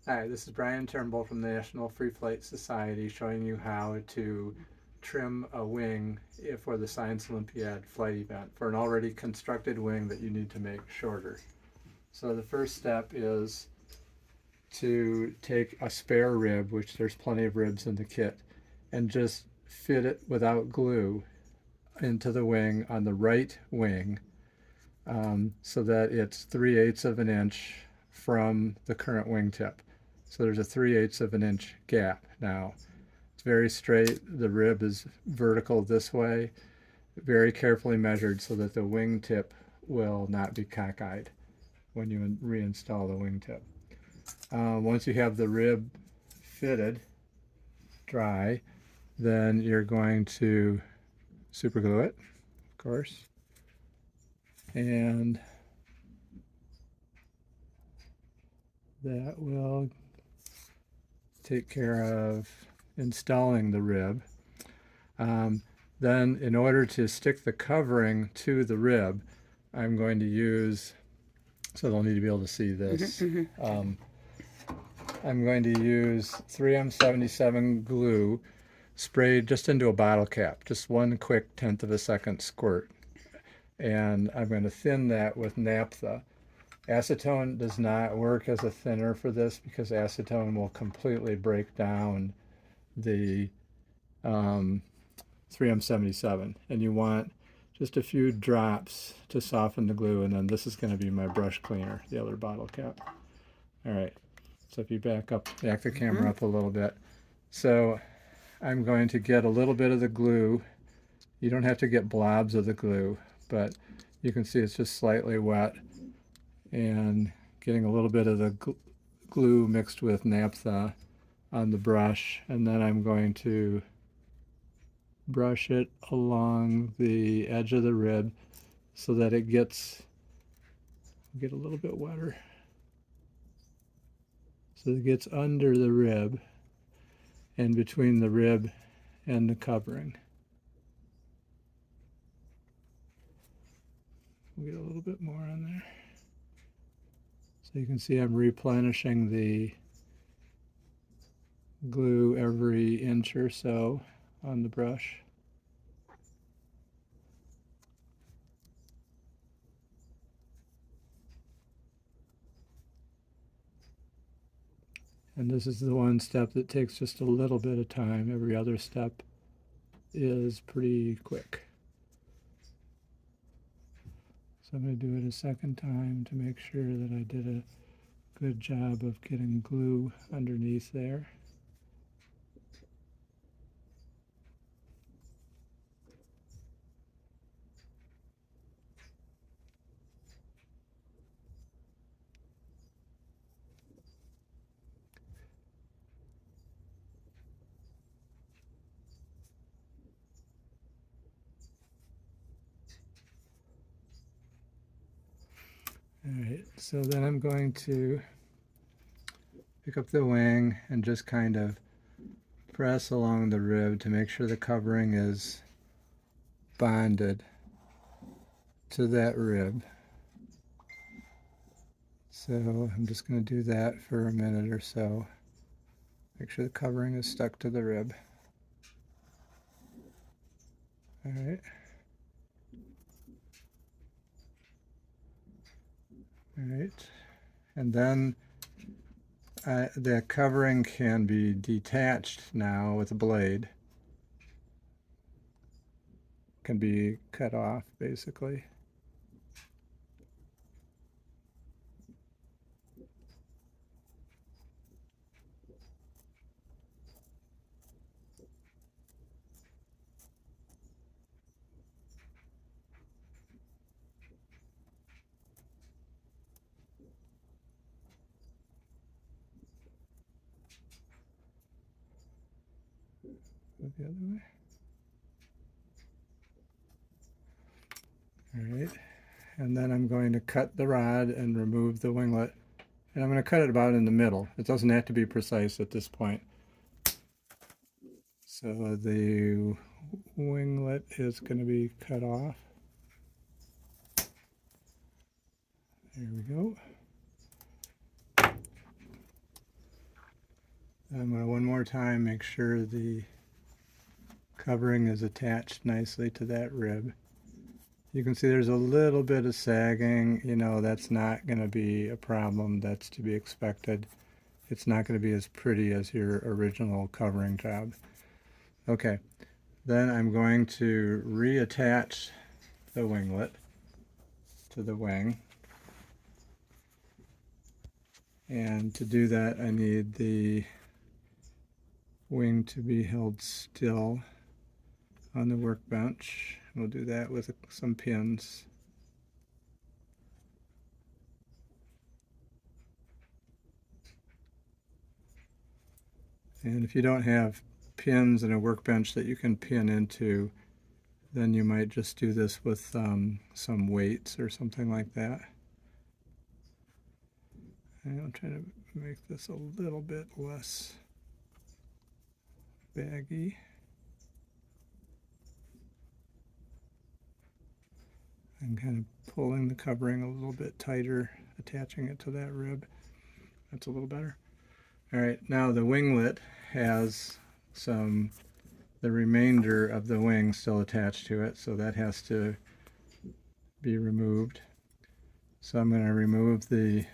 Hi, this is Brian Turnbull from the National Free Flight Society showing you how to trim a wing for the Science Olympiad flight event for an already constructed wing that you need to make shorter. So the first step is to take a spare rib, which there's plenty of ribs in the kit, and just fit it without glue into the wing on the right wing, so that it's 3/8 of an inch from the current wingtip. So there's a 3/8 of an inch gap now. It's very straight. The rib is vertical this way, very carefully measured so that the wingtip will not be cockeyed when you reinstall the wingtip. Once you have the rib fitted, dry, then you're going to super glue it, of course, and that will take care of installing the rib. Um, then in order to stick the covering to the rib, I'm going to use, so they'll need to be able to see this. I'm going to use 3M77 glue sprayed just into a bottle cap, just one quick 1/10 of a second squirt. And I'm going to thin that with naphtha. Acetone does not work as a thinner for this because acetone will completely break down the 3M77, and you want just a few drops to soften the glue, and then this is going to be my brush cleaner, the other bottle cap. All right, so if you back the camera up a little bit. So I'm going to get a little bit of the glue. You don't have to get blobs of the glue, but you can see it's just slightly wet, and getting a little bit of the glue mixed with naphtha on the brush, and then I'm going to brush it along the edge of the rib so that it gets a little bit wetter, so it gets under the rib and between the rib and the covering. We'll get a little bit more on there. So you can see I'm replenishing the glue every inch or so on the brush. And this is the one step that takes just a little bit of time. Every other step is pretty quick. So I'm going to do it a second time to make sure that I did a good job of getting glue underneath there. All right, so then I'm going to pick up the wing and just kind of press along the rib to make sure the covering is bonded to that rib. So I'm just going to do that for a minute or so. Make sure the covering is stuck to the rib. All right. All right. And then the covering can be detached now with a blade. Can be cut off basically. Go the other way. All right. And then I'm going to cut the rod and remove the winglet. And I'm going to cut it about in the middle. It doesn't have to be precise at this point. So the winglet is going to be cut off. There we go. I'm going to one more time make sure the covering is attached nicely to that rib. You can see there's a little bit of sagging. You know, that's not going to be a problem. That's to be expected. It's not going to be as pretty as your original covering job. Okay, then I'm going to reattach the winglet to the wing. And to do that, I need the wing to be held still on the workbench. We'll do that with some pins. And if you don't have pins and a workbench that you can pin into, then you might just do this with some weights or something like that. And I'll try to make this a little bit less baggy. I'm kind of pulling the covering a little bit tighter, attaching it to that rib. That's a little better. All right, now the winglet has the remainder of the wing still attached to it, so that has to be removed. So I'm going to remove try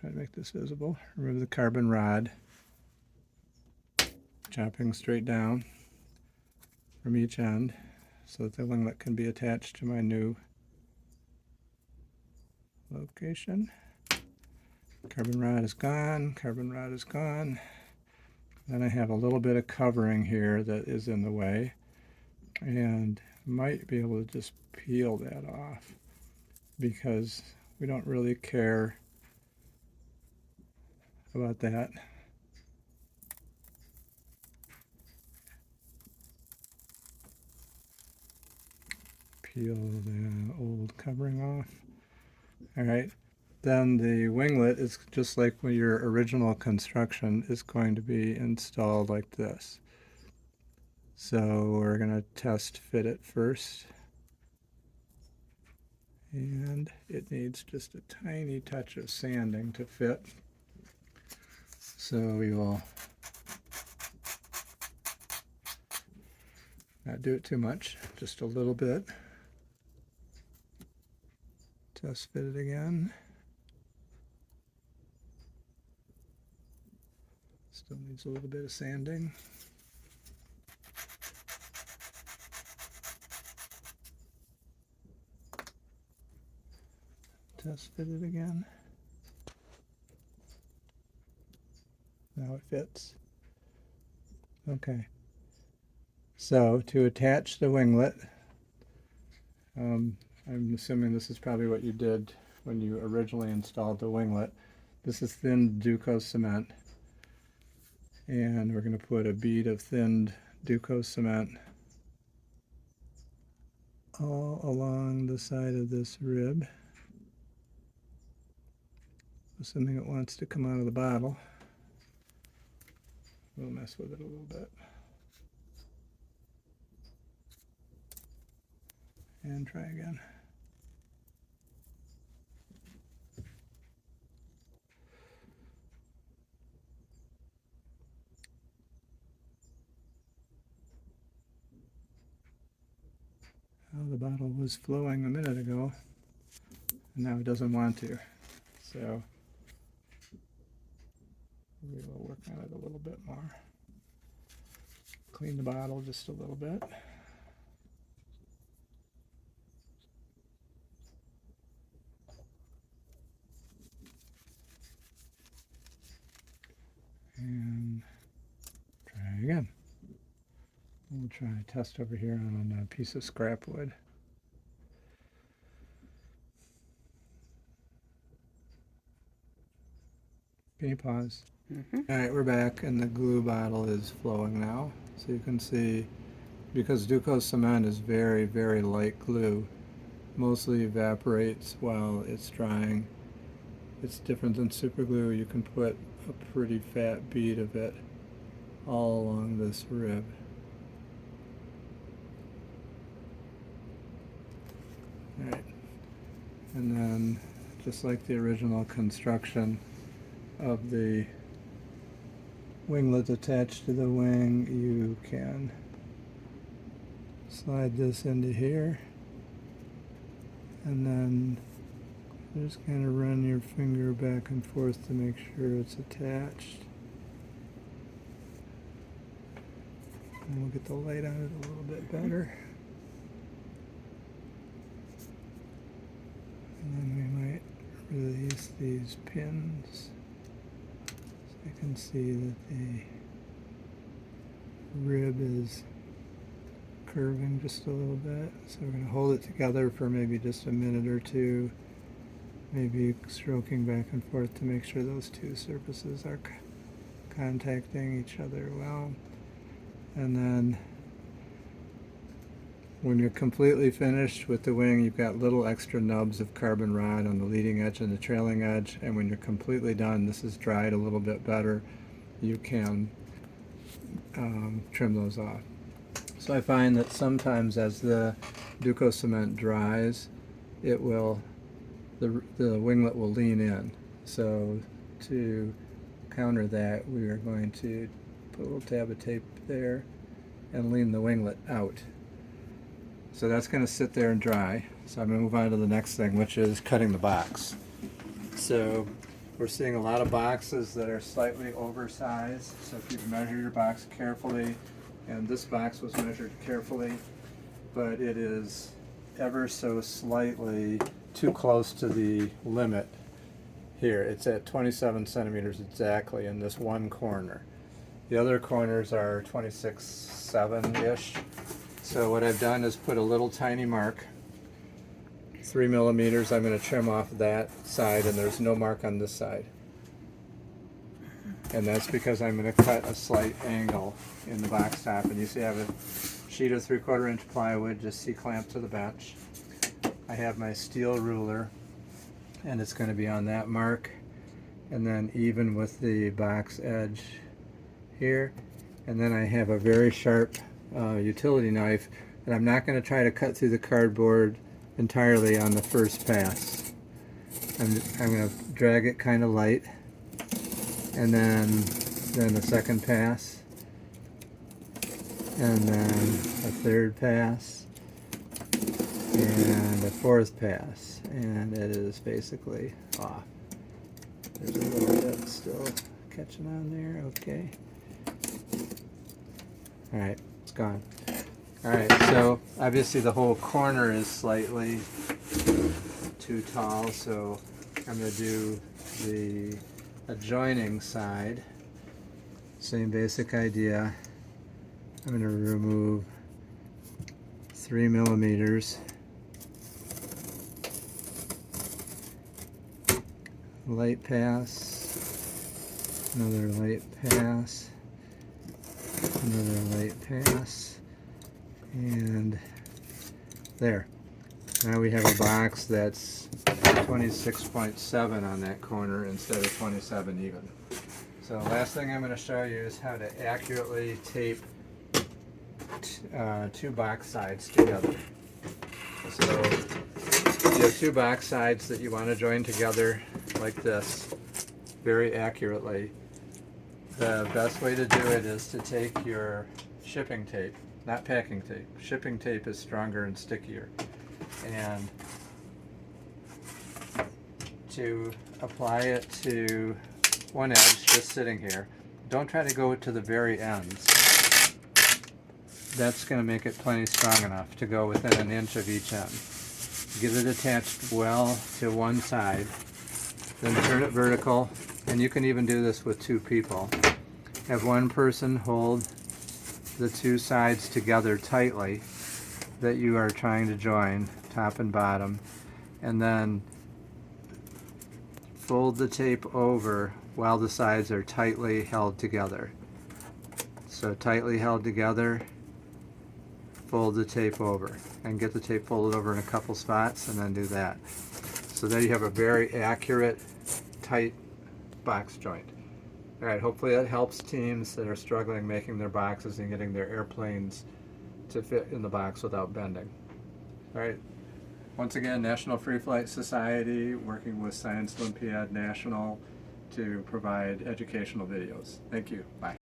to make this visible, remove the carbon rod, chopping straight down from each end so that the winglet can be attached to my new location. Carbon rod is gone, carbon rod is gone. Then I have a little bit of covering here that is in the way, and might be able to just peel that off because we don't really care about that. Peel the old covering off. All right, then the winglet is just like when your original construction is going to be installed like this. So we're going to test fit it first. And it needs just a tiny touch of sanding to fit. So we will not do it too much, just a little bit. Test fit it again. Still needs a little bit of sanding. Test fit it again. Now it fits. Okay. So to attach the winglet, I'm assuming this is probably what you did when you originally installed the winglet. This is thinned Duco cement. And we're going to put a bead of thinned Duco cement all along the side of this rib, assuming it wants to come out of the bottle. We'll mess with it a little bit. And try again. Oh, the bottle was flowing a minute ago, and now it doesn't want to. So we will work on it a little bit more. Clean the bottle just a little bit. And try again. We'll try a test over here on a piece of scrap wood. Can you pause? All right, we're back, and the glue bottle is flowing now. So you can see, because Duco cement is very, very light glue, mostly evaporates while it's drying. It's different than super glue. You can put a pretty fat bead of it all along this rib. All right, and then just like the original construction of the winglet attached to the wing, you can slide this into here, and then just kind of run your finger back and forth to make sure it's attached. And we'll get the light on it a little bit better. And then we might release these pins so you can see that the rib is curving just a little bit. So we're going to hold it together for maybe just a minute or two, maybe stroking back and forth to make sure those two surfaces are contacting each other well. And then when you're completely finished with the wing, you've got little extra nubs of carbon rod on the leading edge and the trailing edge, and when you're completely done, this is dried a little bit better, you can trim those off. So I find that sometimes as the Duco cement dries, it will, the winglet will lean in. So to counter that, we are going to put a little tab of tape there and lean the winglet out. So that's going to sit there and dry. So I'm going to move on to the next thing, which is cutting the box. So we're seeing a lot of boxes that are slightly oversized. So if you measure your box carefully, and this box was measured carefully, but it is ever so slightly too close to the limit here. It's at 27 centimeters exactly in this one corner. The other corners are 26.7-ish. So what I've done is put a little tiny mark, 3 millimeters. I'm going to trim off that side, and there's no mark on this side. And that's because I'm going to cut a slight angle in the box top. And you see I have a sheet of 3/4 inch plywood just C-clamped to the bench. I have my steel ruler, and it's going to be on that mark, and then even with the box edge here. And then I have a very sharp utility knife, and I'm not going to try to cut through the cardboard entirely on the first pass. I'm going to drag it kind of light, and then the second pass, and then a third pass, and a fourth pass, and it is basically off. There's a little bit still catching on there. Okay. Alright, it's gone. Alright, so obviously the whole corner is slightly too tall, so I'm going to do the adjoining side. Same basic idea. I'm going to remove 3 millimeters. Light pass, another light pass, another light pass, and there. Now we have a box that's 26.7 on that corner instead of 27 even. So last thing I'm going to show you is how to accurately tape two box sides together. So you have two box sides that you want to join together like this very accurately. The best way to do it is to take your shipping tape, not packing tape. Shipping tape is stronger and stickier. And to apply it to one edge just sitting here. Don't try to go to the very ends. That's going to make it plenty strong enough to go within an inch of each end. Get it attached well to one side, then turn it vertical, and you can even do this with two people. Have one person hold the two sides together tightly that you are trying to join, top and bottom, and then fold the tape over while the sides are tightly held together. So tightly held together, fold the tape over, and get the tape folded over in a couple spots, and then do that. So there you have a very accurate, tight box joint. Alright, hopefully that helps teams that are struggling making their boxes and getting their airplanes to fit in the box without bending. Alright, once again, National Free Flight Society working with Science Olympiad National to provide educational videos. Thank you. Bye.